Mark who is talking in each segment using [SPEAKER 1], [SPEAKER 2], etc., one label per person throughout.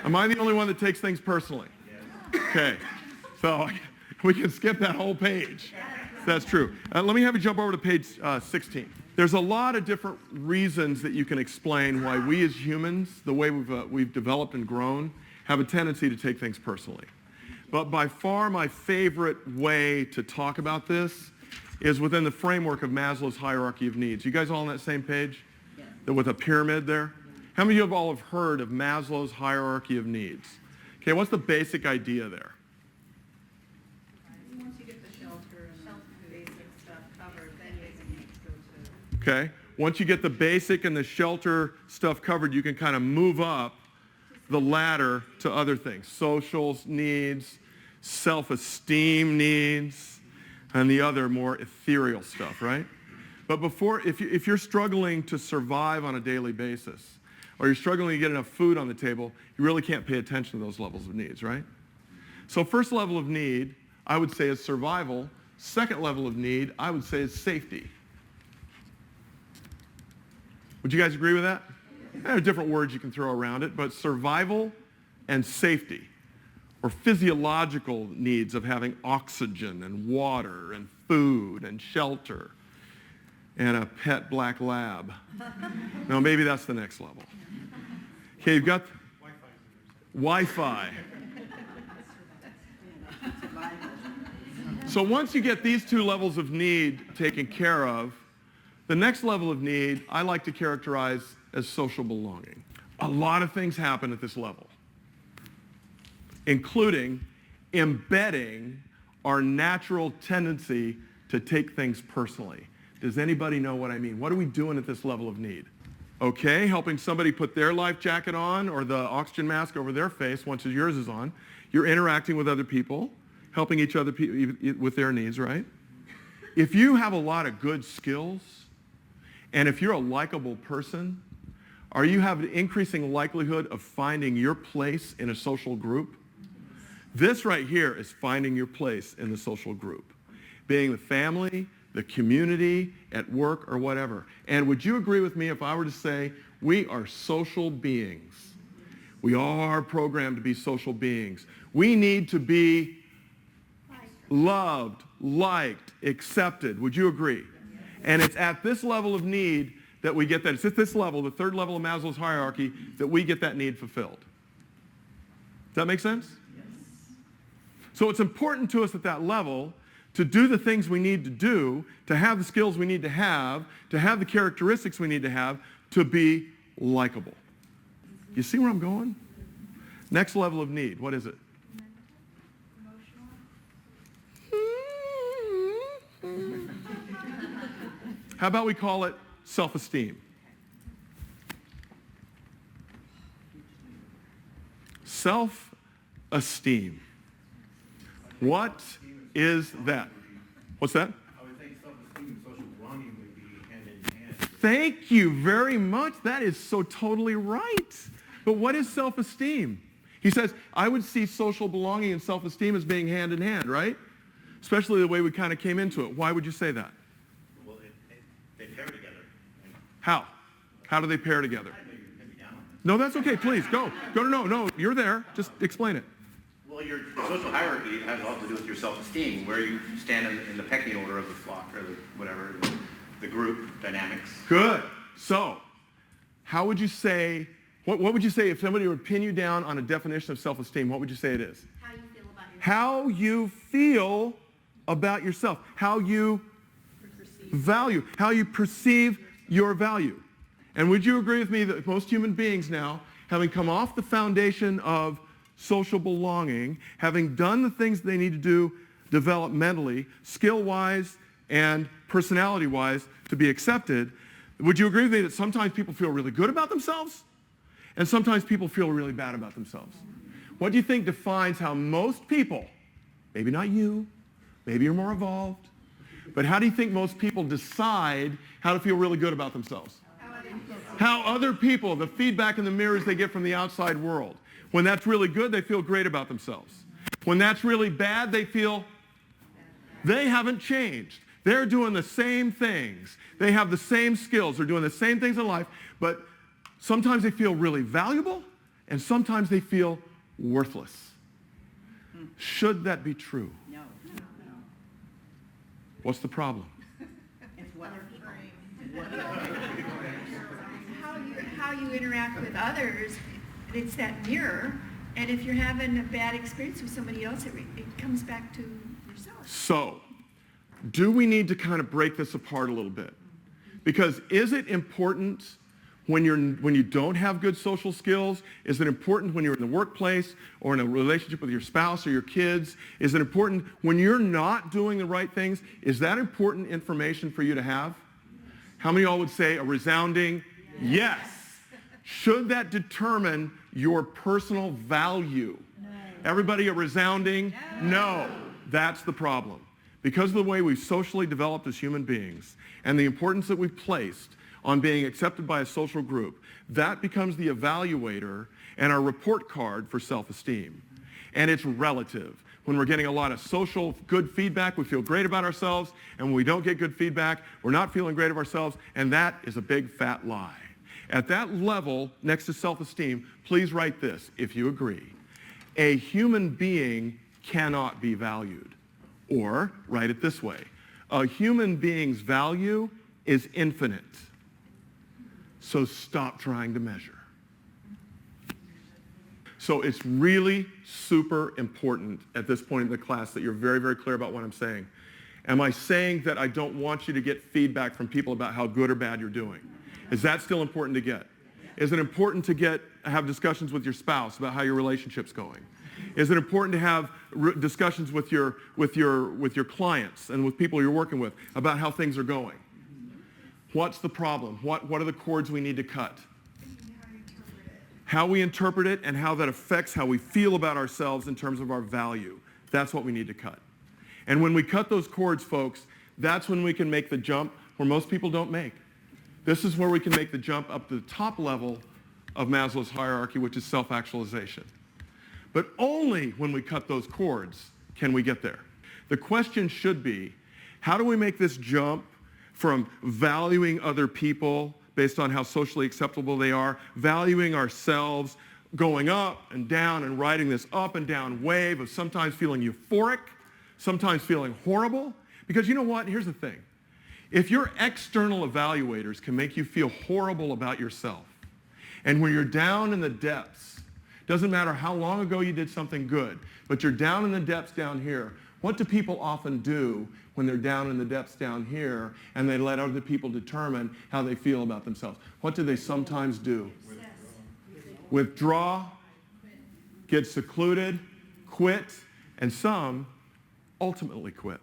[SPEAKER 1] Am I the only one that takes things personally? Okay, so we can skip that whole page. That's true. Let me have you jump over to page 16. There's a lot of different reasons that you can explain why we as humans, the way we've developed and grown, have a tendency to take things personally. But by far my favorite way to talk about this is within the framework of Maslow's hierarchy of needs. You guys all on that same page? Yeah. With a pyramid there? How many of you have all heard of Maslow's hierarchy of needs? Okay, what's the basic idea there?
[SPEAKER 2] Once you get the shelter and basic stuff covered, then you can go to...
[SPEAKER 1] Okay, once you get the basic and the shelter stuff covered, you can kind of move up the ladder to other things. Social needs, self-esteem needs, and the other more ethereal stuff, right? But if you're struggling to survive on a daily basis, or you're struggling to get enough food on the table, you really can't pay attention to those levels of needs, right? So first level of need, I would say, is survival. Second level of need, I would say, is safety. Would you guys agree with that? There are different words you can throw around it, but survival and safety, or physiological needs of having oxygen and water and food and shelter and a pet black lab. No, maybe that's the next level. Okay, you've got Wi-Fi. So once you get these two levels of need taken care of, the next level of need I like to characterize as social belonging. A lot of things happen at this level, including embedding our natural tendency to take things personally. Does anybody know what I mean? What are we doing at this level of need? Okay, helping somebody put their life jacket on or the oxygen mask over their face once yours is on. You're interacting with other people, helping each other with their needs, right? If you have a lot of good skills, and if you're a likable person, are you have an increasing likelihood of finding your place in a social group? This right here is finding your place in the social group. Being the family, the community, at work, or whatever. And would you agree with me if I were to say we are social beings? We are programmed to be social beings. We need to be loved, liked, accepted. Would you agree? And it's at this level of need that we get that. It's at this level, the third level of Maslow's hierarchy, that we get that need fulfilled. Does that make sense? Yes. So it's important to us at that level to do the things we need to do, to have the skills we need to have the characteristics we need to have to be likable. You see where I'm going? Next level of need, what is it? How about we call it self-esteem? Self-esteem. What is that? What's that?
[SPEAKER 3] I would think self-esteem and social belonging would be hand in hand.
[SPEAKER 1] Thank you very much. That is so totally right. But what is self-esteem? He says, I would see social belonging and self-esteem as being hand in hand, right? Especially the way we kind of came into it. Why would you say that?
[SPEAKER 3] Well, they pair together.
[SPEAKER 1] How? How do they pair together?
[SPEAKER 3] I know you're going to be down on this.
[SPEAKER 1] No, that's okay. Please, go. No, you're there. Just explain it.
[SPEAKER 3] Well, your social hierarchy has a lot to do with your self-esteem, where you stand in the pecking order of the flock or the group dynamics.
[SPEAKER 1] Good. So, how would you say, what would you say if somebody would pin you down on a definition of self-esteem? What would you say it is?
[SPEAKER 2] How you feel about yourself.
[SPEAKER 1] How you feel about yourself. How you value. How you perceive your value. And would you agree with me that most human beings now, having come off the foundation of social belonging, having done the things they need to do developmentally, skill-wise and personality-wise to be accepted, would you agree with me that sometimes people feel really good about themselves and sometimes people feel really bad about themselves? What do you think defines how most people, maybe not you, maybe you're more evolved, but how do you think most people decide how to feel really good about themselves? How other people, the feedback and the mirrors they get from the outside world. When that's really good, they feel great about themselves. When that's really bad, they feel they haven't changed. They're doing the same things. They have the same skills. They're doing the same things in life, but sometimes they feel really valuable, and sometimes they feel worthless. Should that be true?
[SPEAKER 4] No.
[SPEAKER 1] What's the problem?
[SPEAKER 4] It's what
[SPEAKER 2] How you interact with others, it's that mirror. And if you're having a bad experience with somebody else, it comes back to yourself.
[SPEAKER 1] So, do we need to kind of break this apart a little bit? Because is it important when you don't have good social skills? Is it important when you're in the workplace or in a relationship with your spouse or your kids? Is it important when you're not doing the right things? Is that important information for you to have? How many of y'all would say a resounding yes? Should that determine your personal value?
[SPEAKER 2] No.
[SPEAKER 1] Everybody a resounding no. That's the problem. Because of the way we've socially developed as human beings and the importance that we've placed on being accepted by a social group, that becomes the evaluator and our report card for self-esteem. And it's relative. When we're getting a lot of social good feedback, we feel great about ourselves, and when we don't get good feedback, we're not feeling great of ourselves, and that is a big fat lie. At that level, next to self-esteem, please write this, if you agree. A human being cannot be valued. Or, write it this way. A human being's value is infinite. So stop trying to measure. So it's really super important at this point in the class that you're very, very clear about what I'm saying. Am I saying that I don't want you to get feedback from people about how good or bad you're doing? Is that still important to get? Is it important to have discussions with your spouse about how your relationship's going? Is it important to have discussions with your clients and with people you're working with about how things are going? What's the problem? What are the cords we need to cut? How we interpret it and how that affects how we feel about ourselves in terms of our value. That's what we need to cut. And when we cut those cords, folks, that's when we can make the jump where most people don't make. This is where we can make the jump up to the top level of Maslow's hierarchy, which is self-actualization. But only when we cut those cords can we get there. The question should be, how do we make this jump from valuing other people based on how socially acceptable they are, valuing ourselves, going up and down and riding this up and down wave of sometimes feeling euphoric, sometimes feeling horrible? Because you know what? Here's the thing. If your external evaluators can make you feel horrible about yourself, and when you're down in the depths, doesn't matter how long ago you did something good, but you're down in the depths down here, what do people often do when they're down in the depths down here and they let other people determine how they feel about themselves? What do they sometimes do? Withdraw, get secluded, quit, and some ultimately quit.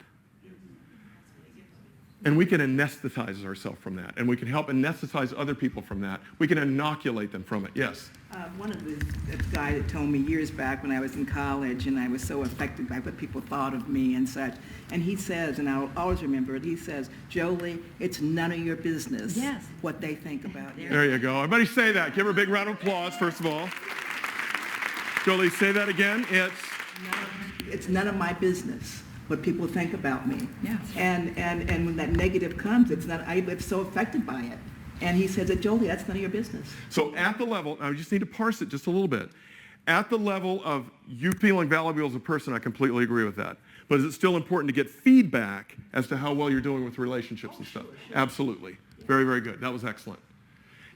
[SPEAKER 1] And we can anesthetize ourselves from that, and we can help anesthetize other people from that. We can inoculate them from it. Yes?
[SPEAKER 4] One of the guy that told me years back when I was in college and I was so affected by what people thought of me and such, and he says, and I'll always remember it, he says, Jolie, it's none of your business what they think about you.
[SPEAKER 1] There you go. Everybody say that. Give her a big round of applause, first of all. Jolie, say that again.
[SPEAKER 4] It's none of my business what people think about me.
[SPEAKER 2] Yeah.
[SPEAKER 4] And when that negative comes, I'm so affected by it. And he says, Jolie, that's none of your business.
[SPEAKER 1] So at the level, I just need to parse it just a little bit. At the level of you feeling valuable as a person, I completely agree with that. But is it still important to get feedback as to how well you're doing with relationships and stuff? Absolutely. Very, very good. That was excellent.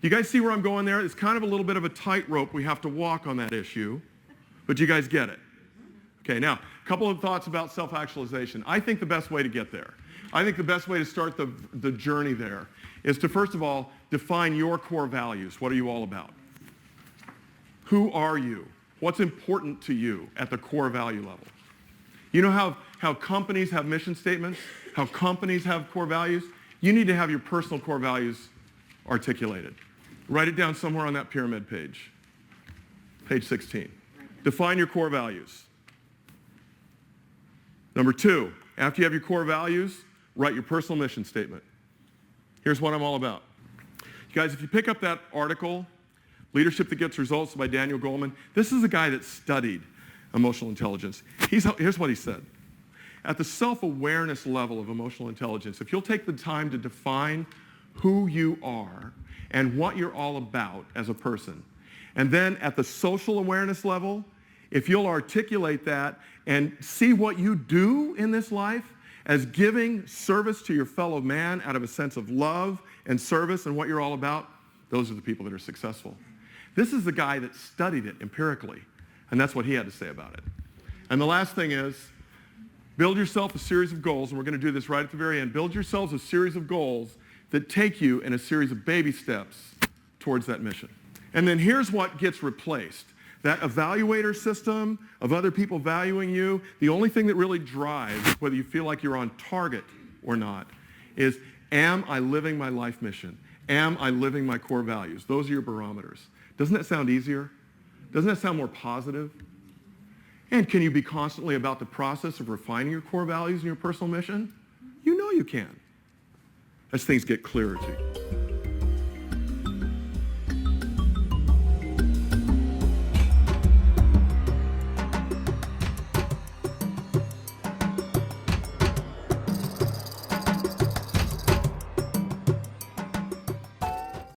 [SPEAKER 1] You guys see where I'm going there? It's kind of a little bit of a tightrope we have to walk on that issue, but you guys get it. Okay, now, a couple of thoughts about self-actualization. I think the best way to get there, I think the best way to start the journey there is to, first of all, define your core values. What are you all about? Who are you? What's important to you at the core value level? You know how companies have mission statements? How companies have core values? You need to have your personal core values articulated. Write it down somewhere on that pyramid page. Page 16. Define your core values. Number 2, after you have your core values, write your personal mission statement. Here's what I'm all about. You guys, if you pick up that article, Leadership That Gets Results by Daniel Goleman, this is a guy that studied emotional intelligence. Here's what he said. At the self-awareness level of emotional intelligence, if you'll take the time to define who you are and what you're all about as a person, And then at the social awareness level, if you'll articulate that and see what you do in this life as giving service to your fellow man out of a sense of love and service and what you're all about, those are the people that are successful. This is the guy that studied it empirically, and that's what he had to say about it. And the last thing is, build yourself a series of goals, and we're going to do this right at the very end. Build yourselves a series of goals that take you in a series of baby steps towards that mission. And then here's what gets replaced. That evaluator system of other people valuing you, the only thing that really drives whether you feel like you're on target or not is, am I living my life mission? Am I living my core values? Those are your barometers. Doesn't that sound easier? Doesn't that sound more positive? And can you be constantly about the process of refining your core values and your personal mission? You know you can, as things get clearer to you.